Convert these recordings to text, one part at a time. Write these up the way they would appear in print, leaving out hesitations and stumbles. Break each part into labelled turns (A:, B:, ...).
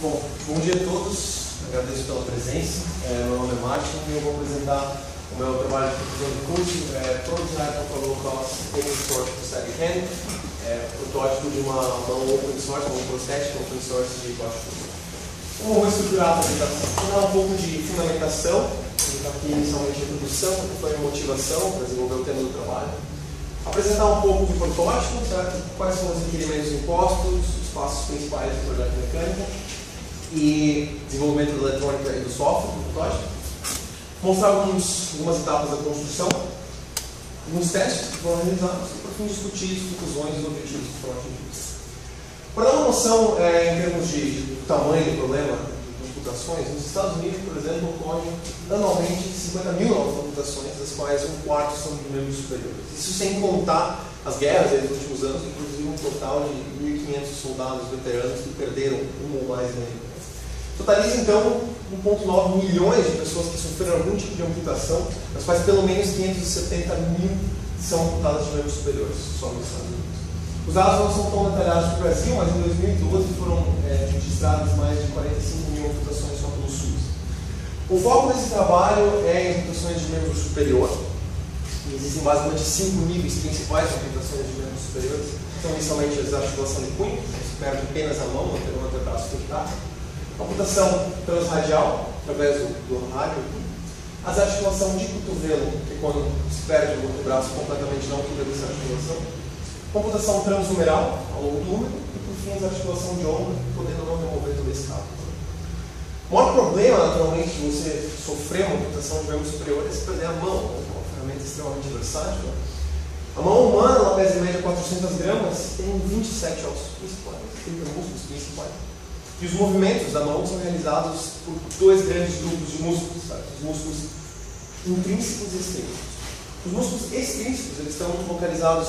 A: Bom dia a todos, agradeço pela presença. Meu nome é Martin e eu vou apresentar o meu trabalho de conclusão de curso, Prototype of a Low-Cost Open Source Prosthetic Hand, protótipo de uma mão open source, uma prostética open source de baixo custo. Então, vou estruturar a apresentação, vou dar um pouco de fundamentação, aqui inicialmente a introdução, que foi a motivação para desenvolver o tema do trabalho. Apresentar um pouco do protótipo, certo? Quais são os requerimentos impostos, os passos principais do projeto mecânico e desenvolvimento da eletrônica e do software do protótipo. Mostrar algumas etapas da construção, alguns testes que foram realizados e, por fim, discutir as conclusões e os objetivos que foram atingidos. Para dar uma noção em termos de tamanho do problema de computações, nos Estados Unidos, por exemplo, ocorrem anualmente 50 mil novas computações, das quais um quarto são de membros superiores. Isso sem contar as guerras dos últimos anos, inclusive um total de 1.500 soldados veteranos que perderam um ou mais membros. Totaliza, então, 1,9 milhões de pessoas que sofreram algum tipo de amputação, das quais pelo menos 570 mil são amputadas de membros superiores, só nos Estados Unidos. Os dados não são tão detalhados no Brasil, mas em 2012 foram registradas mais de 45 mil amputações só pelo SUS. O foco desse trabalho é em amputações de membro superior. Existem basicamente 5 níveis principais de amputações de membros superiores. São inicialmente a desarticulação de punho, que perde apenas a mão, mantendo o antebraço fechado. Amputação transradial, através do rádio. A desarticulação de cotovelo, que quando se perde o antebraço completamente não quebra essa articulação. Amputação transnumeral, ao longo do úmero. E por fim, a desarticulação de ombro, podendo não remover todo esse cabo. O maior problema, naturalmente, de você sofrer uma amputação de membro superior é se perder a mão, uma ferramenta extremamente versátil. A mão humana, ela pesa em média 400 gramas, tem 27 ossos principais, 30 músculos principais. E os movimentos da mão são realizados por dois grandes grupos de músculos, sabe? Os músculos intrínsecos e extrínsecos. Os músculos extrínsecos, eles estão localizados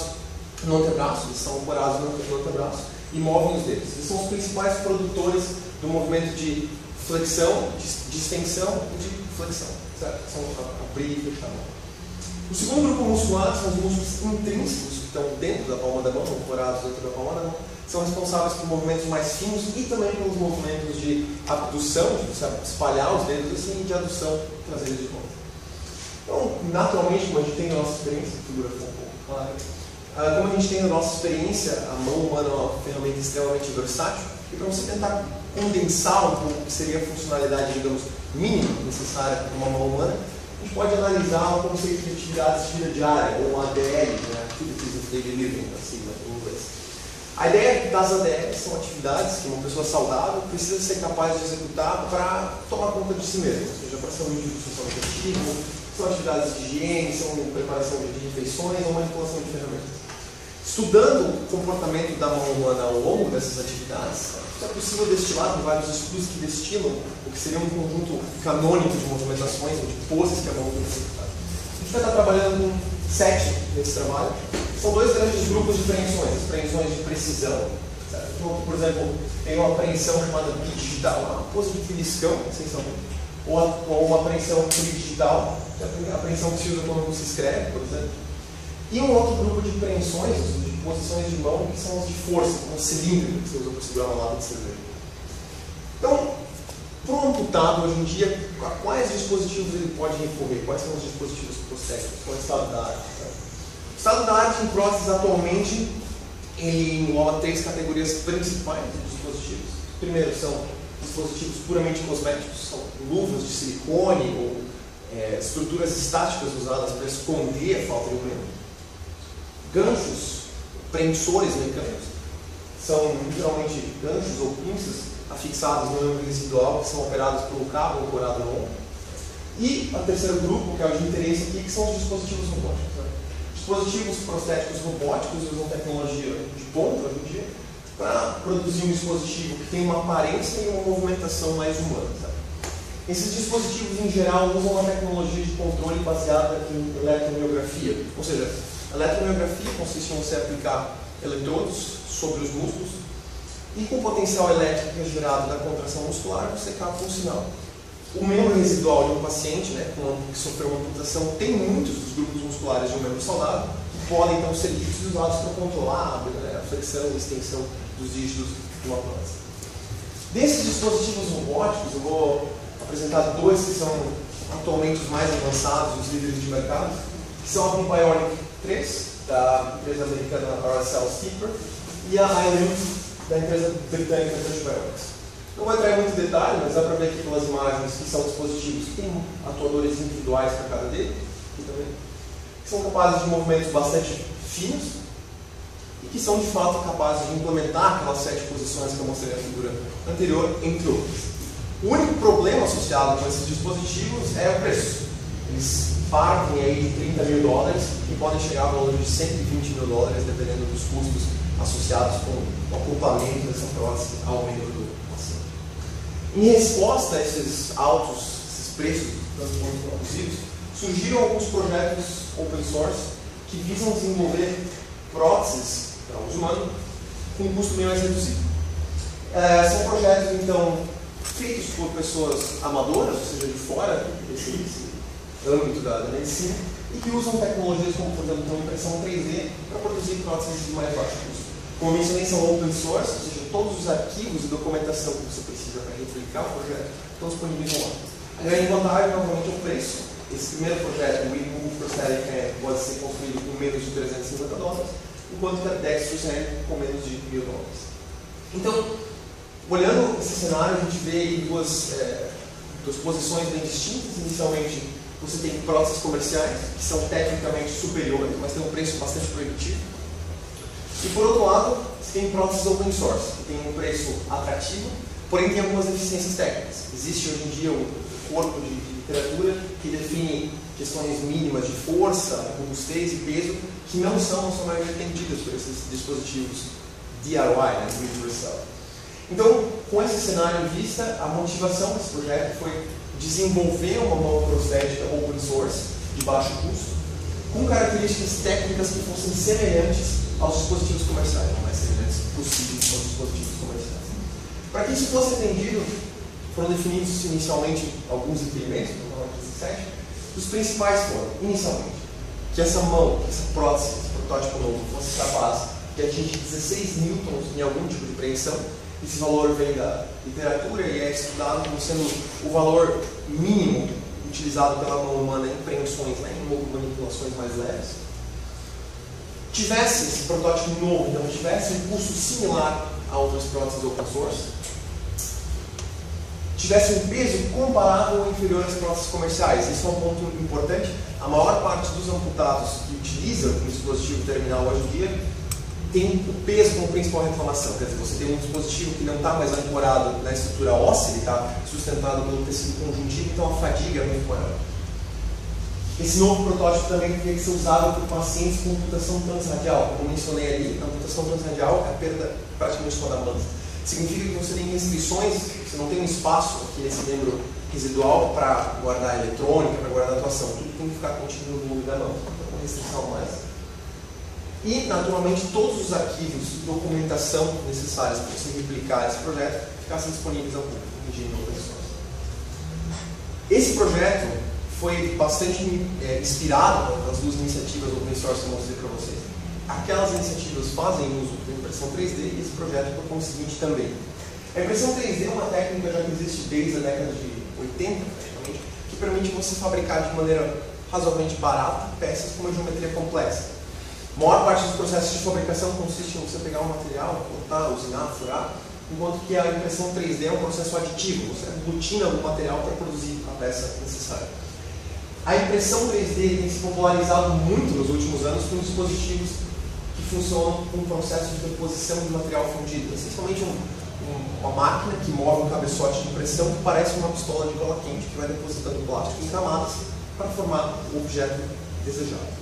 A: no antebraço, eles são ancorados no antebraço e movem os dedos. Eles são os principais produtores do movimento de flexão, de extensão e de flexão, certo? São abrir e fechar a mão. O segundo grupo muscular são os músculos intrínsecos, que estão dentro da palma da mão, ancorados dentro da palma da mão. São responsáveis por movimentos mais finos e também pelos movimentos de abdução, de espalhar os dedos assim, e de adução traseira de conta. Então, naturalmente, como a gente tem na nossa experiência, a figura ficou um pouco clara, como a gente tem na nossa experiência, a mão humana é uma ferramenta extremamente versátil, e para você tentar condensar um pouco o que seria a funcionalidade, digamos, mínima necessária para uma mão humana, a gente pode analisar o conceito de atividades de vida diária, ou ADL, né? Activities of Daily Living, assim, em inglês. A ideia das ADLs são atividades que uma pessoa saudável precisa ser capaz de executar para tomar conta de si mesma, ou seja, para saúde do sistema digestivo, são atividades de higiene, são preparação de refeições ou manipulação de ferramentas. Estudando o comportamento da mão humana ao longo dessas atividades, é possível destilar, tem vários estudos que destilam o que seria um conjunto canônico de movimentações ou de poses que a mão tem que executar. A gente vai estar trabalhando com 7 nesse trabalho. São dois grandes grupos de preensões de precisão. Certo? Então, por exemplo, tem uma apreensão chamada bidigital, uma pose de beliscão, essencialmente, ou uma apreensão tridigital, que é a apreensão que se usa quando se escreve, por exemplo. E um outro grupo de preensões, de posições de mão, que são as de força, como o cilindro que você usa para segurar uma lata de cerveja. Então, para um amputado, hoje em dia, a quais dispositivos ele pode recorrer? Quais são os dispositivos prostéticos? Qual é o estado da arte? O estado da arte em próteses, atualmente, ele engloba 3 categorias principais de dispositivos. Primeiro, são dispositivos puramente cosméticos, são luvas de silicone ou estruturas estáticas usadas para esconder a falta de movimento. Ganchos, prensores mecânicos, são literalmente ganchos ou pinças afixados no membro residual que são operados pelo cabo ancorado no ombro. E o terceiro grupo, que é o de interesse aqui, que são os dispositivos robóticos. Né? Dispositivos prostéticos robóticos usam tecnologia de ponta hoje em dia para produzir um dispositivo que tem uma aparência e uma movimentação mais humana. Sabe? Esses dispositivos, em geral, usam uma tecnologia de controle baseada em eletromiografia, ou seja, a eletromiografia consiste em você aplicar eletrodos sobre os músculos e com o potencial elétrico que é gerado da contração muscular, você capta um sinal. O membro residual de um paciente, né, que sofreu uma amputação, tem muitos dos grupos musculares de um membro saudável que podem então ser usados para controlar a flexão e extensão dos dígitos de uma prótese. Desses dispositivos robóticos, eu vou apresentar dois que são atualmente os mais avançados, os líderes de mercado, que são a Bionic 3, da empresa americana Paracel Skipper, e a ILM, da empresa britânica Touch Bionics. Não vou entrar em muito detalhe, mas dá para ver aqui pelas imagens que são dispositivos que têm atuadores individuais para cada dele, que são capazes de movimentos bastante finos e que são de fato capazes de implementar aquelas 7 posições que eu mostrei na figura anterior, entre outras. O único problema associado com esses dispositivos é o preço. Eles partem aí de $30 mil e podem chegar a valor de $120 mil, dependendo dos custos associados com o acoplamento dessa prótese ao membro do paciente. Em resposta a esses altos, esses preços muito abusivos, surgiram alguns projetos open source que visam desenvolver próteses para uso humano com um custo bem mais reduzido. São projetos, então, feitos por pessoas amadoras, ou seja, de fora desse âmbito da medicina, e que usam tecnologias como, por exemplo, a impressão 3D para produzir próteses de mais baixo custo. Como eu mencionei, são open source, ou seja, todos os arquivos e documentação que você precisa para replicar o projeto estão disponíveis online. A grande vantagem, novamente, é o preço. Esse primeiro projeto, o WeMove Prosthetic Hand, pode ser construído com menos de $350, enquanto que a Dexterous Hand com menos de $1.000. Então, olhando esse cenário, a gente vê aí duas posições bem distintas. Inicialmente, você tem próteses comerciais, que são tecnicamente superiores, mas têm um preço bastante proibitivo. E por outro lado, você tem próteses open source, que tem um preço atrativo, porém tem algumas deficiências técnicas. Existe hoje em dia um corpo de literatura que define questões mínimas de força, robustez e peso, que não são, na sua maioria, atendidas por esses dispositivos DIY, né, Do It Yourself. Então, com esse cenário em vista, a motivação desse projeto foi desenvolver uma mão prostética open source, de baixo custo, com características técnicas que fossem semelhantes aos dispositivos comerciais, o mais semelhantes possíveis aos dispositivos comerciais. Para que isso fosse atendido, foram definidos inicialmente alguns requerimentos, no 17. Os principais foram, inicialmente, que essa mão, essa prótese, esse protótipo novo, fosse capaz de atingir 16 newtons em algum tipo de preensão. Esse valor vem da literatura e é estudado como sendo o valor mínimo utilizado pela mão humana em preensões, né, em manipulações mais leves. Tivesse esse protótipo novo, então tivesse um custo similar a outras próteses open source, tivesse um peso comparável ou inferior às próteses comerciais. Isso é um ponto importante. A maior parte dos amputados que utilizam o dispositivo terminal hoje em dia tem o peso como principal reclamação. Quer dizer, você tem um dispositivo que não está mais ancorado na estrutura óssea, ele está sustentado pelo tecido conjuntivo, então a fadiga é muito maior. Esse novo protótipo também teria que ser usado por pacientes com amputação transradial. Como mencionei ali, a amputação transradial é a perda praticamente toda a mansa. Significa que você tem restrições, você não tem um espaço aqui nesse membro residual para guardar eletrônica, para guardar atuação. Tudo tem que ficar contido no volume da mão, então com restrição mais. E, naturalmente, todos os arquivos e documentação necessários para você replicar esse projeto ficassem disponíveis ao público, em regime open source. Esse projeto foi bastante inspirado nas duas iniciativas open source que eu mostrei para vocês. Aquelas iniciativas fazem uso da impressão 3D e esse projeto, por conseguinte, também. A impressão 3D é uma técnica já que existe desde a década de 80, praticamente, que permite você fabricar de maneira razoavelmente barata peças com uma geometria complexa. A maior parte dos processos de fabricação consiste em você pegar um material, cortar, usinar, furar, enquanto que a impressão 3D é um processo aditivo, você aglutina algum material para produzir a peça necessária. A impressão 3D tem se popularizado muito nos últimos anos com dispositivos que funcionam com um processo de deposição de material fundido, essencialmente uma máquina que move um cabeçote de impressão que parece uma pistola de cola quente que vai depositando plástico em camadas para formar o objeto desejado.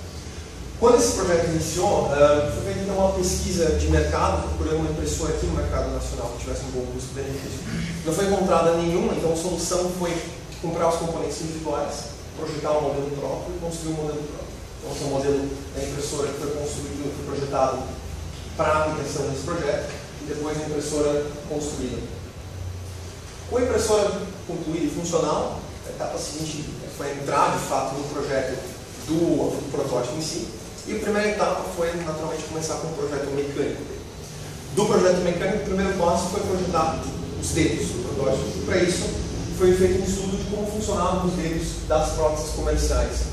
A: Quando esse projeto iniciou, foi feita então uma pesquisa de mercado, procurando uma impressora aqui no mercado nacional que tivesse um bom custo-benefício. Não foi encontrada nenhuma, então a solução foi comprar os componentes individuais, projetar um modelo próprio e construir um modelo próprio. Então esse é o modelo da impressora que foi construído, foi projetado para a aplicação desse projeto e depois a impressora construída. Com a impressora concluída e funcional, a etapa seguinte foi entrar de fato no projeto do protótipo em si. E a primeira etapa foi, naturalmente, começar com o projeto mecânico dele. Do projeto mecânico, o primeiro passo foi projetar o os dedos do protótipo. E para isso foi feito um estudo de como funcionavam os dedos das próteses comerciais,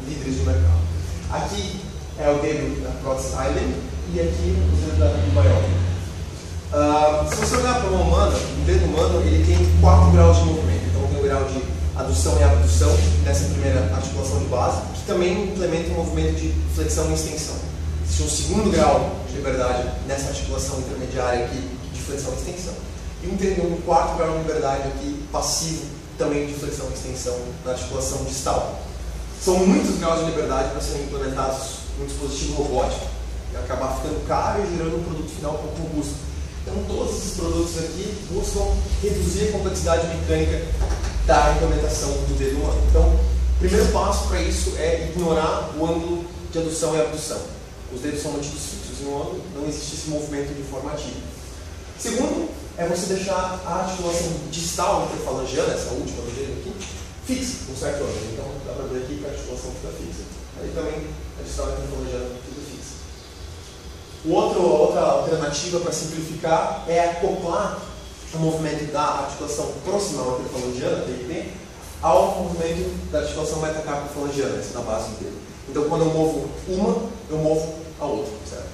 A: líderes do mercado. Aqui é o dedo da prótese Island e aqui o dedo da Bionic. Se você olhar para uma humana, o dedo humano ele tem 4 graus de movimento. Então tem o grau de adução e abdução nessa primeira articulação de base, que também implementa um movimento de flexão e extensão. Existe um segundo grau de liberdade nessa articulação intermediária aqui de flexão e extensão. E um quarto grau de liberdade aqui passivo também de flexão e extensão na articulação distal. São muitos graus de liberdade para serem implementados num dispositivo robótico e acabar ficando caro e gerando um produto final pouco robusto. Então todos esses produtos aqui buscam reduzir a complexidade mecânica da implementação do dedo humano. Então, o primeiro passo para isso é ignorar o ângulo de adução e abdução. Os dedos são mantidos fixos em um ângulo, não existe esse movimento de forma ativa. Segundo, é você deixar a articulação distal interfalangiana, essa última do dedo aqui, fixa, com certo ângulo. Então, dá para ver aqui que a articulação fica fixa. Aí também a distal interfalangiana fica fixa. Outra alternativa para simplificar é acoplar o movimento da articulação proximal interfalangiana, TIP, ao movimento da articulação metacarpofalangiana, essa da base do dedo. Então, quando eu movo uma, eu movo a outra, certo?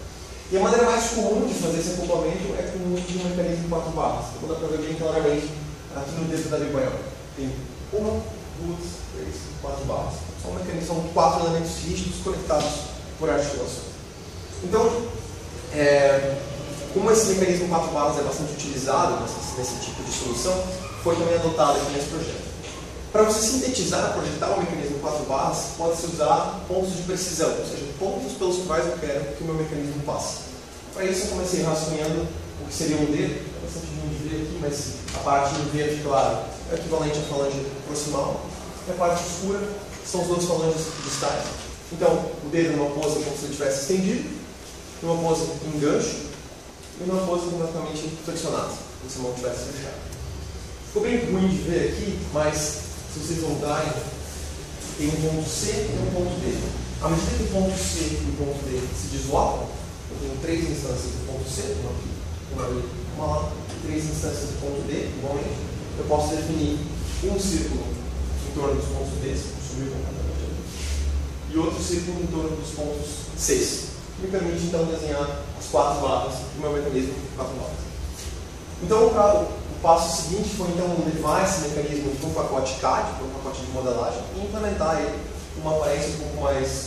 A: E a maneira mais comum de fazer esse acoplamento é com o uso de um mecanismo de 4 barras. Eu vou dar para ver bem claramente aqui no dedo da Bionic. Tem 1, 2, 3, 4 barras. São 4 elementos rígidos conectados por articulação. Então, como esse mecanismo 4 barras é bastante utilizado nesse tipo de solução, foi também adotado aqui nesse projeto. Para você sintetizar, projetar o mecanismo 4 barras, pode-se usar pontos de precisão, ou seja, pontos pelos quais eu quero que o meu mecanismo passe. Para isso eu comecei rascunhando o que seria um dedo, é bastante ruim de ver aqui, mas a parte em verde, claro, é equivalente à falange proximal, e a parte escura são os dois falanges distais. Então, o dedo numa pose como se ele tivesse estendido, numa pose em gancho, e numa pose completamente flexionada, como se a mão tivesse fechada. Ficou bem ruim de ver aqui, mas se vocês voltarem, tem um ponto C e um ponto D. À medida que o ponto C e o ponto D se deslocam, eu tenho 3 instâncias do ponto C, uma aqui, uma ali, uma lá, 3 instâncias do ponto D, igualmente. Eu posso definir um círculo em torno dos pontos D, sumiu completamente ali, e outro círculo em torno dos pontos Cs. Me permite então desenhar as 4 barras do meu mecanismo de 4 barras. Então o passo seguinte foi então levar esse mecanismo para um pacote CAD, para um pacote de modelagem, e implementar ele com uma aparência um pouco mais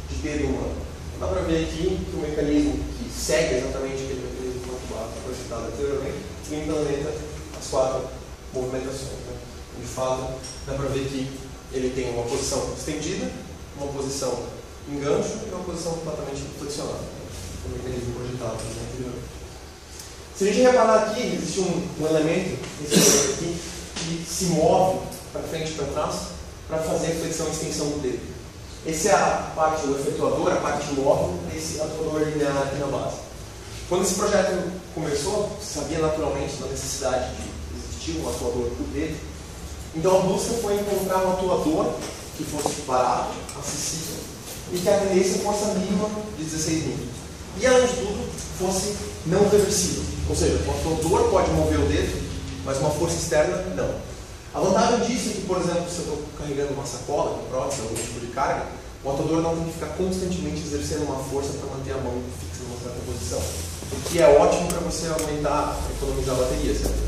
A: de dedo humano. Dá para ver aqui que o mecanismo que segue exatamente aquele mecanismo de 4 barras projetado anteriormente, e implementa as 4 movimentações. Né? De fato, dá para ver que ele tem uma posição estendida, uma posição em gancho e uma posição completamente flexionada, o mecanismo projetado anteriormente. Se a gente reparar aqui, existe um elemento nesse aqui que se move para frente e para trás para fazer a flexão e extensão do dedo. Essa é a parte do efetuador, a parte móvel desse atuador linear aqui na base. Quando esse projeto começou, se sabia naturalmente da necessidade de existir um atuador por dedo. Então a busca foi encontrar um atuador que fosse barato, acessível e que atendesse a força mínima de 16 N. E além de tudo, fosse não reversível. Ou seja, o atuador pode mover o dedo, mas uma força externa não. A vantagem disso é que, por exemplo, se eu estou carregando uma sacola com prótese, algum tipo de carga, o atuador não tem que ficar constantemente exercendo uma força para manter a mão fixa numa certa posição. O que é ótimo para você aumentar, economizar a bateria, certo?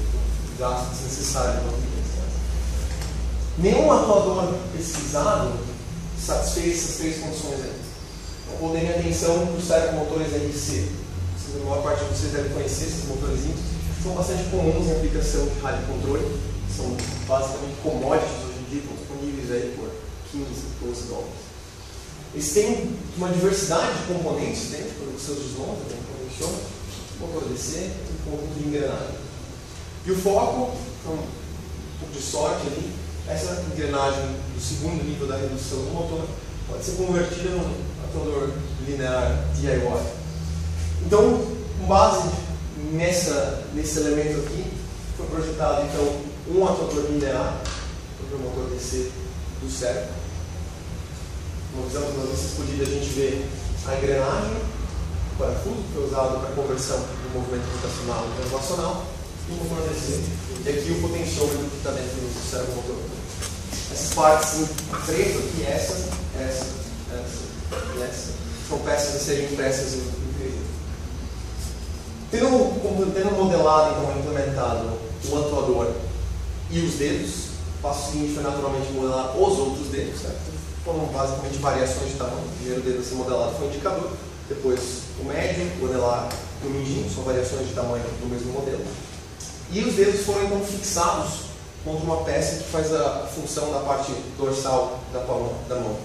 A: O gasto desnecessário de bateria. Nenhum atuador pesquisado satisfez essas 3 condições aí. Então, vou dar minha atenção para os servomotores RC. A maior parte de vocês deve conhecer esses motorzinhos. São bastante comuns em aplicação de rádio controle. São basicamente commodities hoje em dia, estão disponíveis aí por 15, 12 dólares. Eles têm uma diversidade de componentes dentro dos seus deslongas, motor DC, um conjunto de engrenagem. E o foco, com um pouco de sorte ali, essa engrenagem do segundo nível da redução do motor pode ser convertida num atuador linear DIY. Então, com base nesse elemento aqui, foi projetado então um atuador linear para o motor DC do cérebro. Uma visão que vocês podiam a gente ver a engrenagem, o parafuso que foi usado para a conversão do movimento rotacional e translacional, e uma na DC. E aqui o potenciômetro que está dentro do servomotor. Essas partes em preto aqui, essa e essa, são peças a serem impressas em 3D. Tendo modelado, então, implementado o atuador e os dedos, o passo seguinte foi naturalmente modelar os outros dedos, certo? Foram basicamente variações de tamanho. O primeiro dedo a ser modelado foi o indicador, depois o médio, modelar o mindinho, são variações de tamanho do mesmo modelo. E os dedos foram então fixados contra uma peça que faz a função da parte dorsal da palma da mão.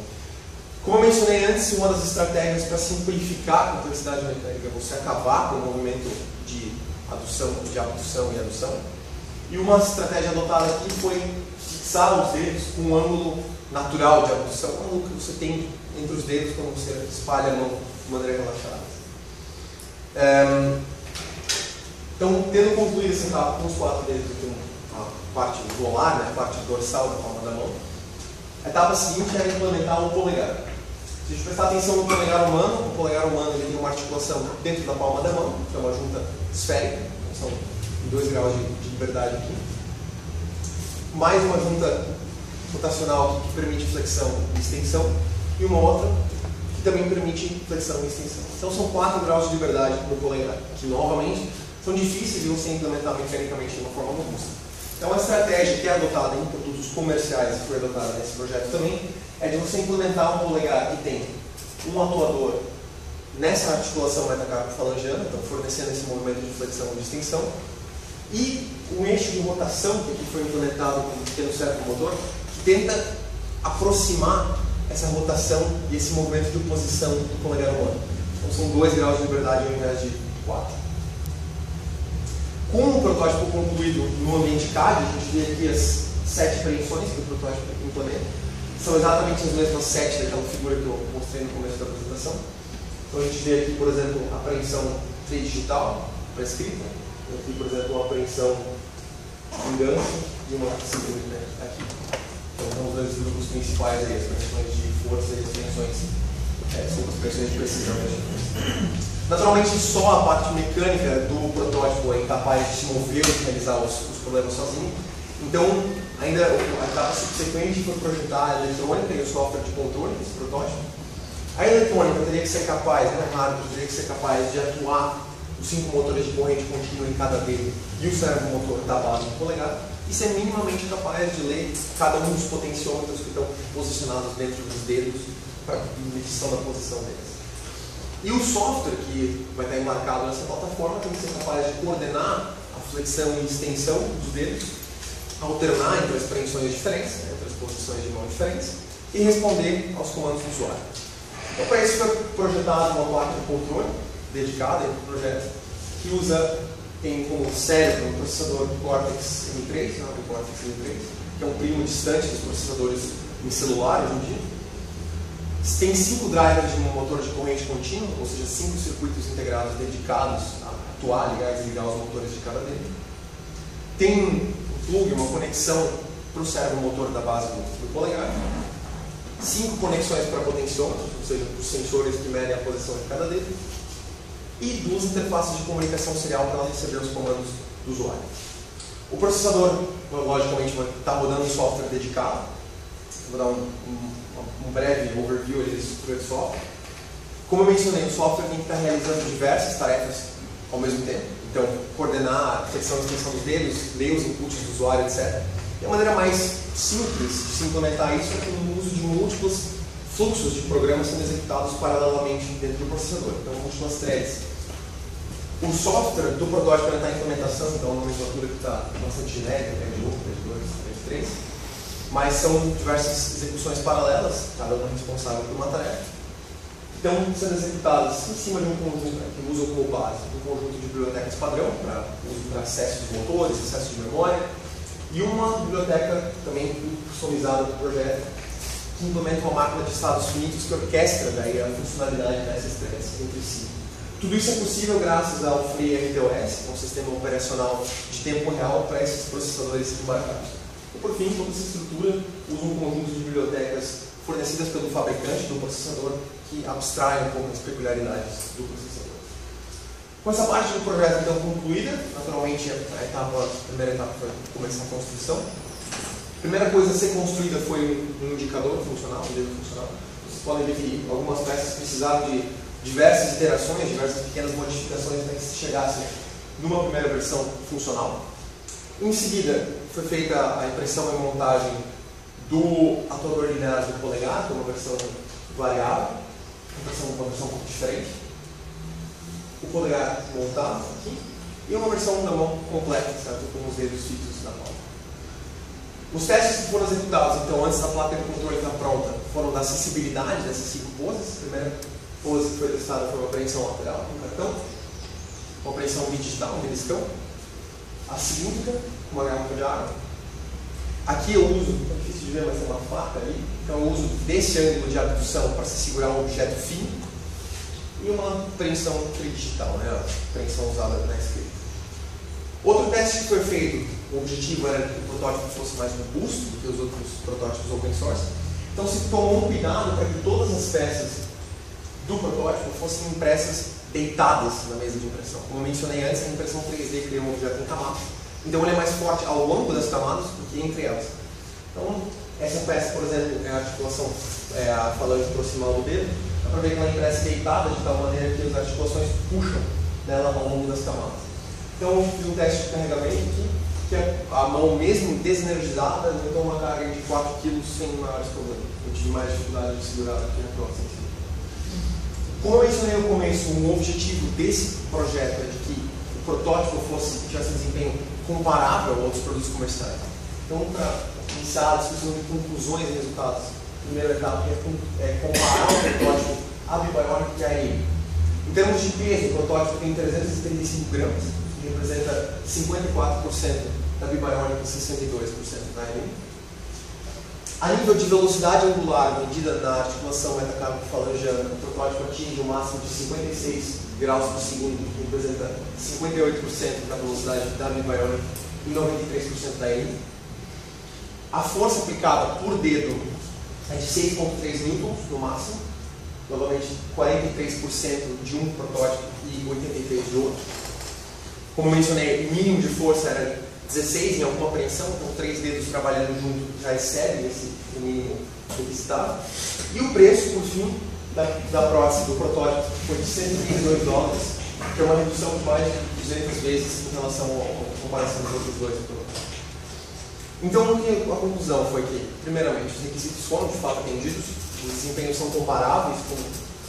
A: Como eu mencionei antes, uma das estratégias para simplificar a complexidade mecânica é você acabar com o movimento de abdução e adução. E uma estratégia adotada aqui foi fixar os dedos com um ângulo natural de abdução, um ângulo que você tem entre os dedos quando você espalha a mão de maneira relaxada. Então, tendo concluído essa etapa com os 4 dedos aqui, a parte volar, né, a parte dorsal da palma da mão, a etapa seguinte era implementar o polegar. Se a gente prestar atenção no polegar humano, o polegar humano ele tem uma articulação dentro da palma da mão, que é uma junta esférica, são 2 graus de liberdade aqui, mais uma junta rotacional que permite flexão e extensão, e uma outra que também permite flexão e extensão. Então são 4 graus de liberdade no polegar, que novamente são difíceis de você implementar mecanicamente de uma forma robusta. Então a estratégia que é adotada em produtos comerciais, que foi adotada nesse projeto também, é de você implementar um polegar que tem um atuador nessa articulação metacarpo-falangiana, então fornecendo esse movimento de flexão e de extensão, e um eixo de rotação que aqui foi implementado com um pequeno servomotor, que tenta aproximar essa rotação e esse movimento de posição do polegar humano. Então são 2 graus de liberdade ao invés de 4. Com o protótipo concluído no ambiente CAD, a gente vê aqui as 7 preensões que o protótipo implementa. São exatamente as mesmas 7 daquela figura que eu mostrei no começo da apresentação. Então a gente vê aqui, por exemplo, a apreensão tridigital para escrita. Aqui, por exemplo, uma apreensão de gancho e uma simplesmente aqui. Então são os 2 grupos principais aí, as preensões de força e as preensões, são as preensões de precisão. Naturalmente, só a parte mecânica do protótipo é incapaz de se mover e realizar os problemas sozinho. Então, ainda a etapa subsequente foi projetar a eletrônica e o software de controle desse protótipo. A eletrônica teria que ser capaz, né, o hardware teria que ser capaz de atuar os 5 motores de corrente contínua em cada dedo e o servomotor da base do polegar, e ser minimamente capaz de ler cada um dos potenciômetros que estão posicionados dentro dos dedos para a medição da posição deles. E o software que vai estar embarcado nessa plataforma tem que ser capaz de coordenar a flexão e extensão dos dedos, alternar entre as preensões diferentes, entre as posições de mão diferentes, e responder aos comandos do usuário. Então, para isso foi projetado uma placa de controle dedicada para o projeto, que tem como cérebro um processador Cortex M3, o Cortex M3, que é um primo distante dos processadores em celular hoje em dia. Tem 5 drivers de um motor de corrente contínua, ou seja, 5 circuitos integrados dedicados a atuar, ligar e desligar os motores de cada dedo. Tem um plug, uma conexão para o servomotor da base do polegar. 5 conexões para potenciômetros, ou seja, os sensores que medem a posição de cada dedo. E 2 interfaces de comunicação serial para receber os comandos do usuário. O processador, logicamente, vai estar rodando um software dedicado. Vou dar um breve overview da estrutura de software. Como eu mencionei, o software tem que estar realizando diversas tarefas ao mesmo tempo. Então, coordenar a flexão e extensão dos dedos, ler os inputs do usuário, etc. E a maneira mais simples de se implementar isso é com o uso de múltiplos fluxos de programas sendo executados paralelamente dentro do processador. Então, múltiplas threads. O software do protótipo está em implementação, então uma nomenclatura que está bastante genérica, thread 1, thread 2, thread 3. Mas são diversas execuções paralelas, cada uma responsável por uma tarefa. Estão sendo executadas em cima de um conjunto, que usa como base um conjunto de bibliotecas padrão para uso para acesso de motores, acesso de memória, e uma biblioteca também customizada do projeto, que implementa uma máquina de estados finitos que orquestra daí a funcionalidade dessas threads entre si. Tudo isso é possível graças ao FreeRTOS, que é um sistema operacional de tempo real para esses processadores embarcados. E por fim, toda essa estrutura usa um conjunto de bibliotecas fornecidas pelo fabricante do processador que abstrai um pouco as peculiaridades do processador. Com essa parte do projeto então concluída, naturalmente a primeira etapa foi começar a construção. A primeira coisa a ser construída foi um indicador funcional, um modelo funcional. Vocês podem ver que algumas peças precisaram de diversas iterações, diversas pequenas modificações até que se chegasse numa primeira versão funcional. Em seguida, foi feita a impressão e montagem do atuador linear do polegar, que é uma versão variável, uma versão um pouco diferente. O polegar montado aqui, e uma versão da mão completa, certo? Com os dedos fixos na mão. Os testes que foram executados, então, antes da placa de controle estar pronta, foram da acessibilidade dessas 5 poses. A primeira pose que foi testada foi uma apreensão lateral com cartão, uma apreensão bidigital, um beliscão. A segunda, uma garrafa de água. Aqui eu uso, é difícil de ver, mas tem uma faca ali, então eu uso desse ângulo de abdução para se segurar um objeto fino. E uma apreensão tridigital, né? A apreensão usada na esquerda. Outro teste que foi feito, o objetivo era que o protótipo fosse mais robusto do que os outros protótipos open source. Então se tomou um cuidado para que todas as peças do protótipo fossem impressas deitadas na mesa de impressão. Como eu mencionei antes, a impressão 3D cria um objeto em camadas. Então ele é mais forte ao longo das camadas do que entre elas. Então, essa peça, por exemplo, é a articulação, a falange proximal do dedo. Dá para ver que ela é impressa deitada de tal maneira que as articulações puxam dela ao longo das camadas. Então, eu fiz um teste de carregamento aqui, que a mão mesmo desenergizada aguentou uma carga de 4 kg sem maiores problemas. Eu tive mais dificuldade de segurar aqui na próxima. Como eu mencionei no começo, um objetivo desse projeto é de que o protótipo tivesse um desempenho comparável a outros produtos comerciais. Então, para iniciar a discussão de conclusões e resultados, a primeira etapa é comparar o protótipo Abibionic e a AIM. Em termos de peso, o protótipo tem 335 gramas, que representa 54% da Abibionic e 62% da AIM. A nível de velocidade angular, medida na articulação metacarpo-falangiana, o protótipo atinge um máximo de 56 graus por segundo, que representa 58% da velocidade da Abibionic e 93% da AIM. A força aplicada por dedo é de 6,3 newtons no máximo, novamente 43% de um protótipo e 83% de outro. Como mencionei, o mínimo de força era 16 em alguma apreensão, então 3 dedos trabalhando junto já excede esse mínimo requisitado. E o preço, por fim, da prótese do protótipo foi de $132, que é uma redução de mais de 200 vezes em relação à comparação dos outros dois protótipos. Então, a conclusão foi que, primeiramente, os requisitos foram de fato atendidos, os desempenhos são comparáveis,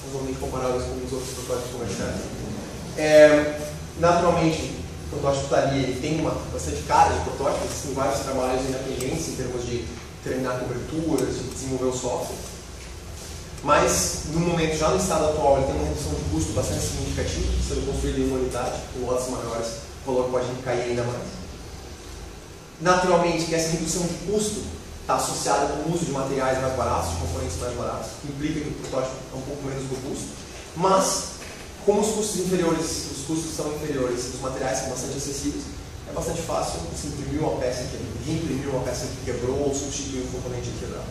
A: razoavelmente comparáveis com os outros protótipos comerciais. Naturalmente, o protótipo está ali, ele tem bastante cara de protótipo, existem vários trabalhos independentes em termos de terminar coberturas, de desenvolver o software. Mas, no momento, já no estado atual, ele tem uma redução de custo bastante significativa, sendo construído em uma unidade, com lotes maiores, o valor pode cair ainda mais. Naturalmente, que essa redução de custo está associada com o uso de materiais mais baratos, de componentes mais baratos, que implica que o protótipo é um pouco menos robusto, mas, como os custos são inferiores e os materiais são bastante acessíveis, é bastante fácil se imprimir uma peça que reimprimir uma peça que quebrou ou substituir um componente quebrado.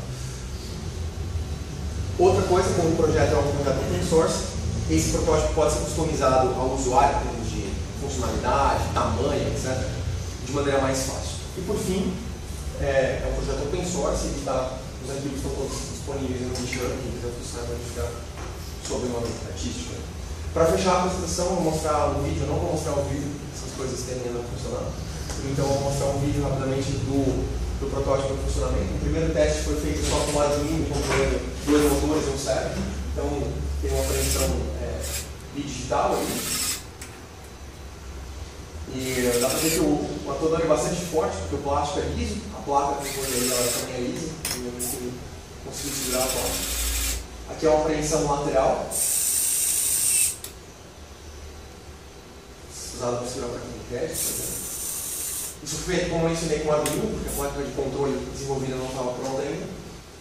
A: Outra coisa, como o projeto é um projeto open source, esse protótipo pode ser customizado ao usuário em termos de funcionalidade, tamanho, etc., de maneira mais fácil. E por fim, é um projeto open source e os arquivos estão todos disponíveis no GitHub, quem quiser fuçar vai verificar sobre uma estatística. Para fechar a apresentação, eu vou mostrar um vídeo, eu não vou mostrar o vídeo, essas coisas tendem a não funcionar. Então eu vou mostrar um vídeo rapidamente do protótipo em funcionamento. O primeiro teste foi feito só com lado mínimo, controlando 2 motores e um cérebro. Então tem uma apreensão digital ali. E dá para ver que o atuador é bastante forte, porque o plástico é liso, a placa que foi ali, ela também é lisa, e eu consegui segurar a placa. Aqui é uma apreensão lateral, usada para segurar a placa de crédito, por exemplo. Isso foi feito, como eu mencionei, com Arduino, porque a placa de controle desenvolvida não estava pronta ainda.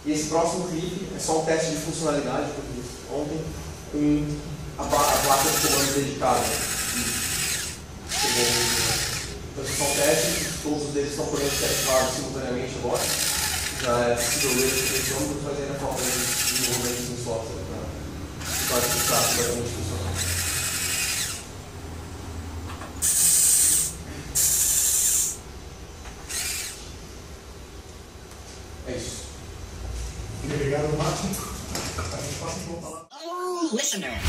A: E esse próximo clipe é só um teste de funcionalidade, porque ontem, com a placa de comando dedicada. Então, são testes, todos eles estão podendo ser ativados simultaneamente agora. Já é possível ler esse funcionamento, mas ainda falta desenvolvimento no software para testar se vai realmente funcionar. É isso.
B: Muito obrigado, Martin. A gente passa então a falar.
C: Listener.